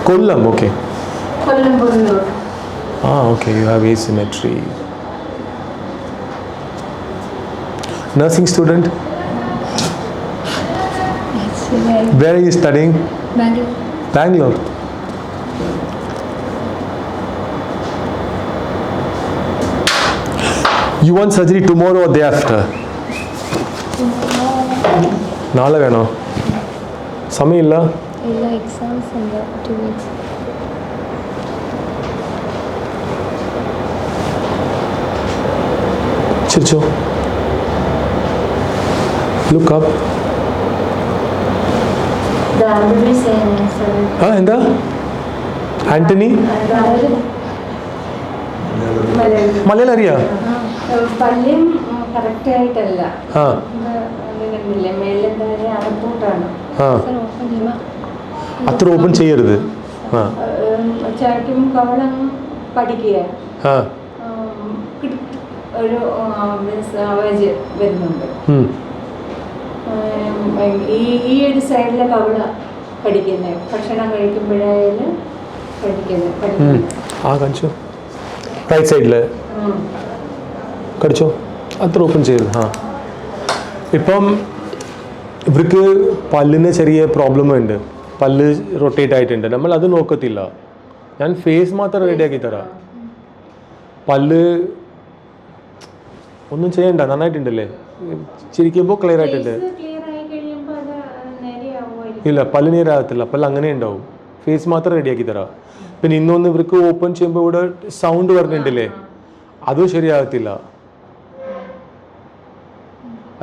Kollam, okay. Kollam. Okay, you have asymmetry. Nursing student? Yes, Where are you studying? Bangalore. Bangalore. You want surgery tomorrow or day after? നാളെ വേണോ? സമയമില്ല? ഇല്ല, exams ഉണ്ട് 2 weeks. ചിരിച്ചോ. Look up. എന്താ? ആന്റണി? മലയാളം അറിയാ? പല്ലും correct ആയിട്ടല്ല, അത്ര ഓപ്പൺ ചെയ്യരുത്. ചാറ്റും കവളം പഠിക്കുക, ഒരു വരുന്നുണ്ട്. ഈ ഒരു സൈഡിലെ കവള പഠിക്കുന്നത്, ഭക്ഷണം കഴിക്കുമ്പോഴായാലും പഠിക്കുന്നത്. റൈറ്റ് സൈഡില് കടിച്ചോ, അത്ര ഓപ്പൺ ചെയ്ത്. ഇപ്പം ഇവർക്ക് പല്ലിന് ചെറിയ പ്രോബ്ലം ഉണ്ട്, പല്ല് റൊട്ടേറ്റ് ആയിട്ടുണ്ട്. നമ്മൾ അത് നോക്കത്തില്ല, ഞാൻ ഫേസ് മാത്രം റെഡിയാക്കി തരാം. പല്ല് ഒന്നും ചെയ്യണ്ട, നന്നായിട്ടുണ്ടല്ലേ, ചിരിക്കുമ്പോൾ ക്ലിയർ ആയിട്ടുണ്ട്. ഇല്ല, പല്ല് നേരാകത്തില്ല, പല്ല് അങ്ങനെ ഉണ്ടാവും. ഫേസ് മാത്രം റെഡിയാക്കി തരാം. പിന്നെ ഇന്നൊന്ന് ഇവർക്ക് ഓപ്പൺ ചെയ്യുമ്പോൾ ഇവിടെ സൗണ്ട് പറഞ്ഞിട്ടുണ്ടല്ലേ, അതും ശരിയാകത്തില്ല.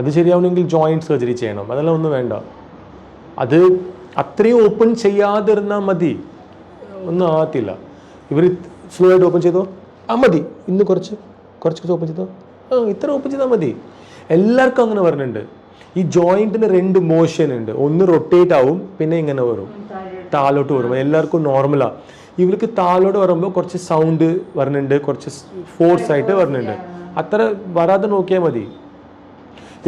അത് ശരിയാവണമെങ്കിൽ ജോയിൻറ്റ് സർജറി ചെയ്യണം, അതെല്ലാം ഒന്നും വേണ്ട. അത് അത്രയും ഓപ്പൺ ചെയ്യാതിരുന്നാൽ മതി, ഒന്നും ആകത്തില്ല. ഇവർ സ്ലോ ആയിട്ട് ഓപ്പൺ ചെയ്തോ, മതി. ഇന്ന് കുറച്ച് ഓപ്പൺ ചെയ്തോ, ഇത്ര ഓപ്പൺ ചെയ്താൽ മതി. എല്ലാവർക്കും അങ്ങനെ പറഞ്ഞിട്ടുണ്ട്. ഈ ജോയിൻറ്റിന് 2 മോഷൻ ഉണ്ട്, ഒന്ന് റൊട്ടേറ്റ് ആവും, പിന്നെ ഇങ്ങനെ വരും, താഴോട്ട് വരും. എല്ലാവർക്കും നോർമലാണ്. ഇവർക്ക് താഴോട്ട് വരുമ്പോൾ കുറച്ച് സൗണ്ട് വരുന്നുണ്ട്, കുറച്ച് ഫോഴ്സ് ആയിട്ട് വരുന്നുണ്ട്. അത്ര വരാതെ നോക്കിയാൽ മതി.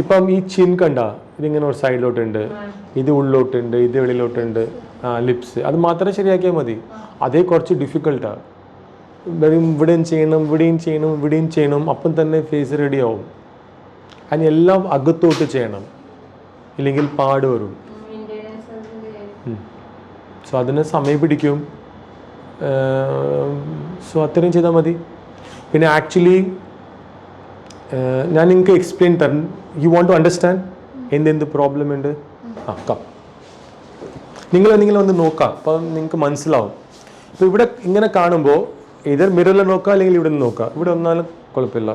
ഇപ്പം ഈ ചിൻ കണ്ട, ഇതിങ്ങനെ ഒരു സൈഡിലോട്ടുണ്ട്, ഇത് ഉള്ളിലോട്ടുണ്ട്, ഇത് വെളിയിലോട്ടുണ്ട്, ലിപ്സ്, അത് മാത്രം ശരിയാക്കിയാൽ മതി. അതേ കുറച്ച് ഡിഫിക്കൽട്ടാണ്. ഇവിടെയും ചെയ്യണം, ഇവിടെയും ചെയ്യണം, അപ്പം തന്നെ ഫേസ് റെഡി ആവും. അതിന് എല്ലാം അകത്തോട്ട് ചെയ്യണം, ഇല്ലെങ്കിൽ പാട് വരും. സോ അതിന് സമയം പിടിക്കും. സോ അത്രയും ചെയ്താൽ മതി. പിന്നെ ആക്ച്വലി ഞാൻ നിങ്ങൾക്ക് എക്സ്പ്ലെയിൻ തരാം. യു വോണ്ട് ടു അണ്ടർസ്റ്റാൻഡ് എന്തെന്ത് പ്രോബ്ലം ഉണ്ട്? നിങ്ങൾ വന്ന് നോക്കാം, അപ്പം നിങ്ങൾക്ക് മനസ്സിലാവും. അപ്പോൾ ഇവിടെ ഇങ്ങനെ കാണുമ്പോൾ ഇതർ മിററിൽ നോക്കാം, അല്ലെങ്കിൽ ഇവിടെ നിന്ന് നോക്കാം. ഇവിടെ വന്നാലും കുഴപ്പമില്ല.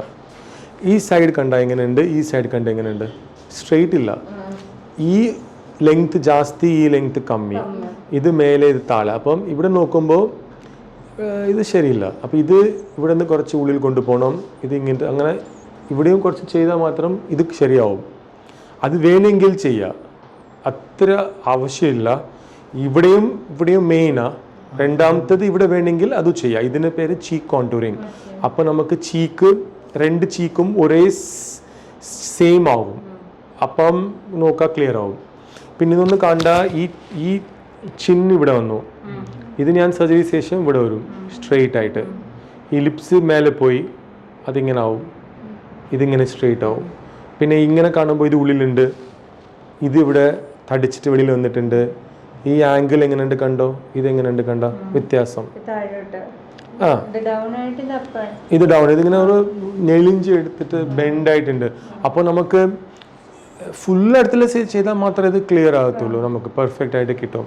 ഈ സൈഡ് കണ്ട എങ്ങനെയുണ്ട്, ഈ സൈഡ് കണ്ട എങ്ങനെയുണ്ട്? സ്ട്രെയിറ്റ് ഇല്ല. ഈ ലെങ്ത് ജാസ്തി, ഈ ലെങ്ത് കമ്മി, ഇത് മേലെ, ഇത് താഴെ. അപ്പം ഇവിടെ നോക്കുമ്പോൾ ഇത് ശരിയില്ല. അപ്പോൾ ഇത് ഇവിടെ നിന്ന് കുറച്ച് ഉള്ളിൽ കൊണ്ടുപോകണം. ഇത് ഇങ്ങനത്തെ, അങ്ങനെ ഇവിടെയും കുറച്ച് ചെയ്താൽ മാത്രം ഇത് ശരിയാവും. അത് വേണമെങ്കിൽ ചെയ്യാം, അത്ര ആവശ്യമില്ല. ഇവിടെയും മെയിനാണ്. രണ്ടാമത്തത് ഇവിടെ വേണമെങ്കിൽ അത് ചെയ്യാം. ഇതിന് പേര് ചീക്ക് കോണ്ടൂറിങ്. അപ്പോൾ നമുക്ക് രണ്ട് ചീക്കും ഒരേ സെയിം ആവും. അപ്പം നോക്കാൻ ക്ലിയർ ആവും. പിന്നെ ഇതൊന്ന് കണ്ട, ഈ ചിന്ന് ഇവിടെ വന്നു, ഇത് ഞാൻ സർജറി ശേഷം ഇവിടെ വരും സ്ട്രെയിറ്റ് ആയിട്ട്. ഈ ലിപ്സ് മേലെ പോയി അതിങ്ങനെ ആവും, ഇതിങ്ങനെ സ്ട്രെയിറ്റ് ആവും. പിന്നെ ഇങ്ങനെ കാണുമ്പോൾ ഇത് ഉള്ളിലുണ്ട്, ഇത് ഇവിടെ തടിച്ചിട്ട് വെളിയിൽ വന്നിട്ടുണ്ട്. ഈ ആംഗിൾ എങ്ങനെയുണ്ട് കണ്ടോ, ഇതെങ്ങനെയുണ്ട് കണ്ട വ്യത്യാസം. ഇത് ഡൗൺ, ഇതിങ്ങനെ ഒരു നെളിഞ്ച് എടുത്തിട്ട് ബെൻഡായിട്ടുണ്ട്. അപ്പോൾ നമുക്ക് ഫുൾ അടുത്തുള്ള ചെയ്താൽ മാത്രമേ ഇത് ക്ലിയർ ആകത്തുള്ളൂ, നമുക്ക് പെർഫെക്റ്റ് ആയിട്ട് കിട്ടും.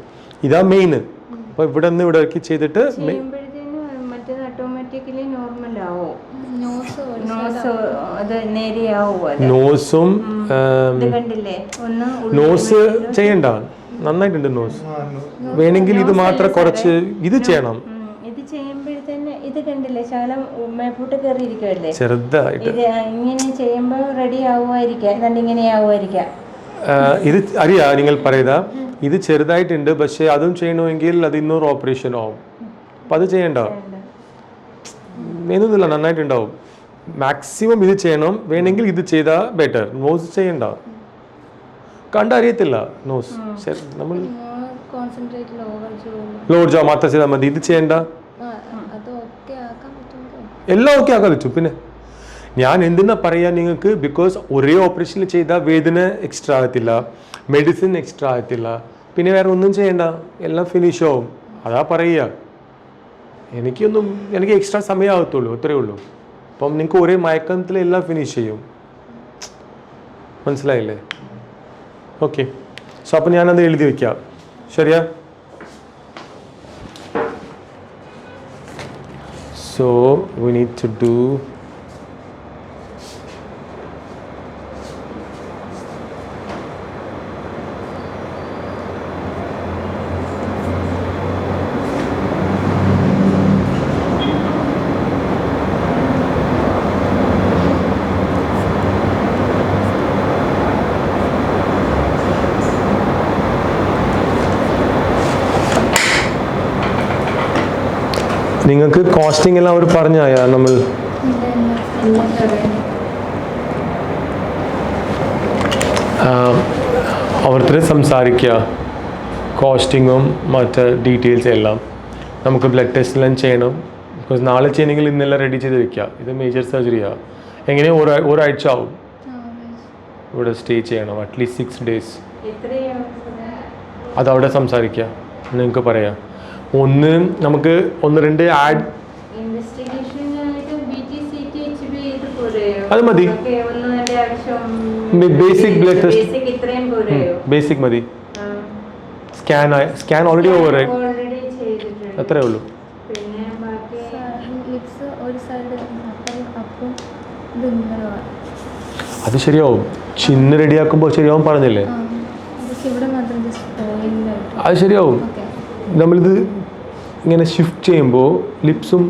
ഇതാ മെയിൻ. അപ്പോൾ ഇവിടെ നിന്ന് ഇവിടെ ചെയ്തിട്ട് നോസും നോസ് ചെയ്യണ്ട, നന്നായിട്ടുണ്ട് നോസ്. വേണമെങ്കിൽ ഇത് മാത്രം കുറച്ച് ഇത് ചെയ്യണം. ഇത് കണ്ടില്ലേ, ശകലം മേപ്പോട്ട് കയറിയിരിക്കുമല്ലേ, ചെറുതായിട്ട്. ഇങ്ങനെ ചെയ്യുമ്പോൾ റെഡി ആവുമായിരിക്കാം, ഇങ്ങനെ ആവുമായിരിക്കാം. ഇത് അറിയാ നിങ്ങൾ പറയുക, ഇത് ചെറുതായിട്ടുണ്ട്, പക്ഷെ അതും ചെയ്യണമെങ്കിൽ അത് ഇന്നൊരു ഓപ്പറേഷൻ ആവും. അപ്പം അത് ചെയ്യണ്ട, വേണമെന്നില്ല, നന്നായിട്ടുണ്ടാവും. മാക്സിമം ഇത് ചെയ്യണം. വേണമെങ്കിൽ ഇത് ചെയ്താൽ ബെറ്റർ. നോസ് ചെയ്യണ്ട, കണ്ടറിയത്തില്ല നോസ്. നമ്മൾ ലോവർ ജോ മാത്രം ചെയ്താൽ മതി. ഇത് ചെയ്യേണ്ട എല്ലാം ഓക്കെ ആക്കാൻ പറ്റും. പിന്നെ ഞാൻ എന്തിനാ പറയാ നിങ്ങൾക്ക്, ബിക്കോസ് ഒരേ ഓപ്പറേഷനിൽ ചെയ്താൽ വേദന എക്സ്ട്രാ ആകത്തില്ല, മെഡിസിൻ എക്സ്ട്രാ ആകത്തില്ല, പിന്നെ വേറെ ഒന്നും ചെയ്യണ്ട, എല്ലാം ഫിനിഷ് ആവും. അതാ പറയുക. എനിക്ക് എക്സ്ട്രാ സമയമാകത്തുള്ളൂ, അത്രയേ ഉള്ളൂ. അപ്പം നിങ്ങൾക്ക് ഒരേ മയക്കത്തിൽ എല്ലാം ഫിനിഷ് ചെയ്യും. മനസ്സിലായില്ലേ? ഓക്കെ. സോ അപ്പം ഞാനത് എഴുതി വയ്ക്കാം. ശരിയാ? So we need to do നിങ്ങൾക്ക് കോസ്റ്റിംഗ് എല്ലാം അവർ പറഞ്ഞായാ നമ്മൾ അവർത്തരെ സംസാരിക്കുക, കോസ്റ്റിങ്ങും മറ്റ് ഡീറ്റെയിൽസ് എല്ലാം. നമുക്ക് ബ്ലഡ് ടെസ്റ്റ് എല്ലാം ചെയ്യണം. ബിക്കോസ് നാളെ ചെയ്യണമെങ്കിൽ ഇന്നെല്ലാം റെഡി ചെയ്ത് വെക്കുക. ഇത് മേജർ സർജറിയാണ്. എങ്ങനെ ഒരാഴ്ച ആവും ഇവിടെ സ്റ്റേ ചെയ്യണം, അറ്റ്ലീസ്റ്റ് 6 days. അതവിടെ സംസാരിക്കുക, നിങ്ങൾക്ക് പറയാം. നമുക്ക് 1-2 ആഡ് അത് മതി. ബേസിക് ബ്ലഡ് ടെസ്റ്റ് ബേസിക് മതി. സ്കാൻ ഓൾറെഡി ഓവർ ആയി, അത്രേ ഉള്ളൂ. അത് ശരിയാവും, ചിന്ന് റെഡിയാക്കുമ്പോൾ ശരിയാവും പറഞ്ഞില്ലേ? അത് ശരിയാവും. നമ്മളിത് ഇങ്ങനെ ഷിഫ്റ്റ് ചെയ്യുമ്പോൾ ലിപ്സും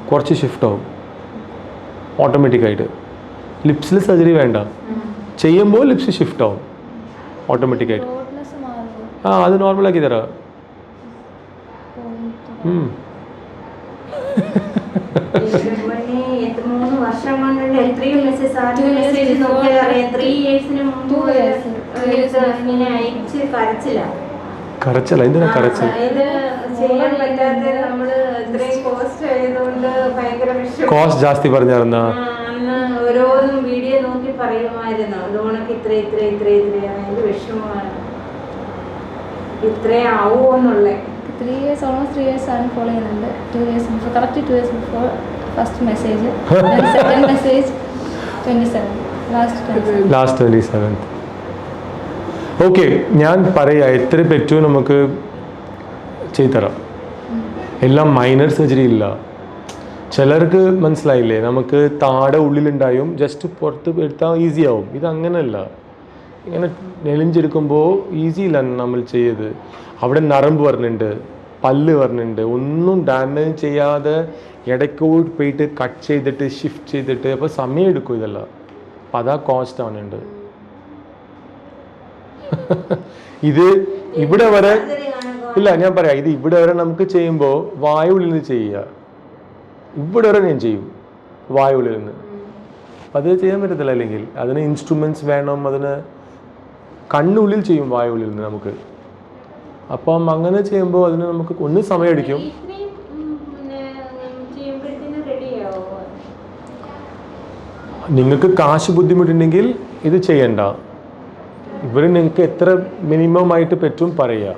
കുറച്ച് ഷിഫ്റ്റ് ആവും ഓട്ടോമാറ്റിക്കായിട്ട്. ലിപ്സിൽ സർജറി വേണ്ട, ചെയ്യുമ്പോൾ ലിപ്സ് ഷിഫ്റ്റ് ആവും ഓട്ടോമാറ്റിക്കായിട്ട്. അത് നോർമലാക്കി തരാം. കരച്ചല്ല, എന്തിനാ കരച്ചൽ? കോസ്റ്റ് ജാസ്തി പറഞ്ഞായിരുന്ന ഓരോന്നും വീഡിയോ നോക്കി പറയുമായിരുന്നു. ലോണൊക്കെ ഇത്ര വിഷമമാണ്, ഇത്രേ ആവുമെന്നുള്ള. 3 years, almost 3 years ആണ് ഫോളോ ചെയ്യുന്നുണ്ട്. 2 years before, correct 2 years before first message, then second message 27, last 27th. Okay, ഞാൻ പറയാം എത്ര പറ്റുമോ നമുക്ക് ചെയ്തുതരാം. എല്ലാം മൈനർ സർജറി ഇല്ല. ചിലർക്ക് മനസ്സിലായില്ലേ, നമുക്ക് താടെ ഉള്ളിലുണ്ടായും ജസ്റ്റ് പുറത്ത് എടുത്താൽ ഈസി ആവും. ഇത് അങ്ങനെയല്ല, ഇങ്ങനെ നെലിഞ്ചെടുക്കുമ്പോൾ ഈസി ഇല്ല നമ്മൾ ചെയ്ത്. അവിടെ നരമ്പ് വരുന്നുണ്ട്, പല്ല് വരുന്നുണ്ട്, ഒന്നും ഡാമേജ് ചെയ്യാതെ ഇടയ്ക്കോട്ട് പോയിട്ട് കട്ട് ചെയ്തിട്ട് ഷിഫ്റ്റ് ചെയ്തിട്ട്, അപ്പോൾ സമയം എടുക്കും ഇതെല്ലാം. അപ്പോൾ അതാ കോസ്റ്റ് ആവുന്നുണ്ട്. ഇത് ഇവിടെ വരെ ഇല്ല, ഞാൻ പറയാം, ഇത് ഇവിടെ വരെ നമുക്ക് ചെയ്യുമ്പോൾ വായുവിൽ നിന്ന് ചെയ്യുക. ഇവിടെ വരെ ഞാൻ ചെയ്യും വായുവിൽ നിന്ന്. അത് ചെയ്യാൻ പറ്റത്തില്ല, അല്ലെങ്കിൽ അതിന് ഇൻസ്ട്രുമെൻറ്റ്സ് വേണം, അതിന് കണ്ണുള്ളിൽ ചെയ്യും വായുവിൽ നിന്ന് നമുക്ക്. അപ്പം അങ്ങനെ ചെയ്യുമ്പോൾ അതിന് നമുക്ക് ഒന്ന് സമയം എടുക്കും. നിങ്ങൾക്ക് കാശ് ബുദ്ധിമുട്ടുണ്ടെങ്കിൽ ഇത് ചെയ്യണ്ട. ഇവർ നിങ്ങൾക്ക് എത്ര മിനിമം ആയിട്ട് പറ്റും പറയുക.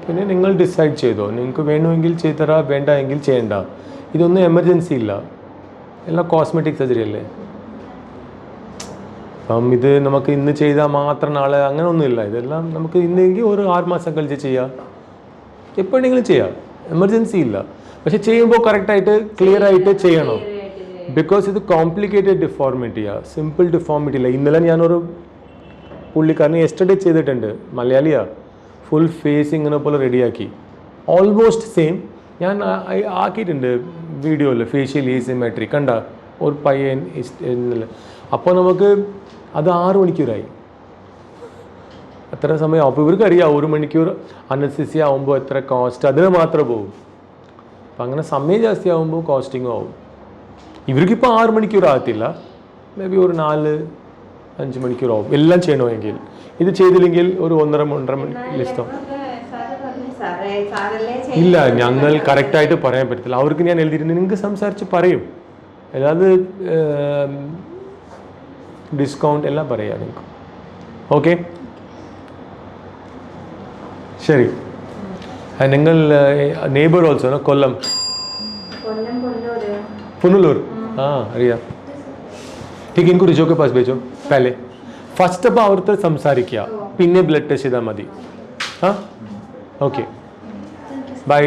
പിന്നെ നിങ്ങൾ ഡിസൈഡ് ചെയ്തോ, നിങ്ങൾക്ക് വേണമെങ്കിൽ ചെയ്തരാ, വേണ്ട എങ്കിൽ ചെയ്യണ്ട. ഇതൊന്നും എമർജൻസി ഇല്ല, എല്ലാം കോസ്മെറ്റിക് സർജറി അല്ലേ. അപ്പം ഇത് നമുക്ക് ഇന്ന് ചെയ്താൽ മാത്രം നാളെ അങ്ങനെ ഒന്നുമില്ല. ഇതെല്ലാം നമുക്ക് ഇന്നെങ്കിൽ ഒരു 6 മാസം കഴിച്ച് ചെയ്യാം, എപ്പോഴെങ്കിലും ചെയ്യാം, എമർജൻസി ഇല്ല. പക്ഷെ ചെയ്യുമ്പോൾ കറക്റ്റായിട്ട് ക്ലിയർ ആയിട്ട് ചെയ്യണം. ബിക്കോസ് ഇത് കോംപ്ലിക്കേറ്റഡ് ഡിഫോർമിറ്റിയാണ്, സിമ്പിൾ ഡിഫോർമിറ്റി ഇല്ല. ഇന്നലെ ഞാനൊരു പുള്ളിക്കാരനെ യെസ്റ്റർഡേ ചെയ്തിട്ടുണ്ട്, മലയാളിയാണ്. ഫുൾ ഫേസ് ഇങ്ങനെ പോലെ റെഡിയാക്കി, ഓൾമോസ്റ്റ് സെയിം. ഞാൻ ആക്കിയിട്ടുണ്ട് വീഡിയോയിൽ, ഫേഷ്യൽ ഏസിമെട്രി കണ്ട ഒരു പയ്യൻ. അപ്പോൾ നമുക്ക് അത് 6 മണിക്കൂറായി, അത്ര സമയം. അപ്പോൾ ഇവർക്ക് അറിയാം 1 മണിക്കൂർ അനസ്തീസിയ ആകുമ്പോൾ എത്ര കോസ്റ്റ്, അതിന് മാത്രമേ പോകും. അപ്പം അങ്ങനെ സമയം ജാസ്തി ആകുമ്പോൾ കോസ്റ്റിങ്ങും ആവും. ഇവർക്കിപ്പോൾ 6 മണിക്കൂർ ആകത്തില്ല, മേ ബി ഒരു 4-5 മണിക്കൂർ ആവും എല്ലാം ചെയ്യണമെങ്കിൽ. ഇത് ചെയ്തില്ലെങ്കിൽ ഒരു 1.5 ലിസ്റ്റോ ഇല്ല, ഞങ്ങൾ കറക്റ്റായിട്ട് പറയാൻ പറ്റത്തില്ല. അവർക്ക് ഞാൻ എഴുതിയിട്ട് നിങ്ങൾക്ക് സംസാരിച്ച് പറയും, അതായത് ഡിസ്കൗണ്ട് എല്ലാം പറയാം നിങ്ങൾക്ക്. ഓക്കെ, ശരി. നിങ്ങൾ നെയ്ബർ ഓൾസോ കൊല്ലം, पुनलूर, हाँ അറിയാം. ठीक, इनको रिजो के पास भेजो पहले. ഫസ്റ്റ് അപ്പോൾ അവിടുത്തെ സംസാരിക്കുക, പിന്നെ ബ്ലഡ് ടെസ്റ്റ് ചെയ്താൽ മതി. ആ ഓക്കെ, ബൈ.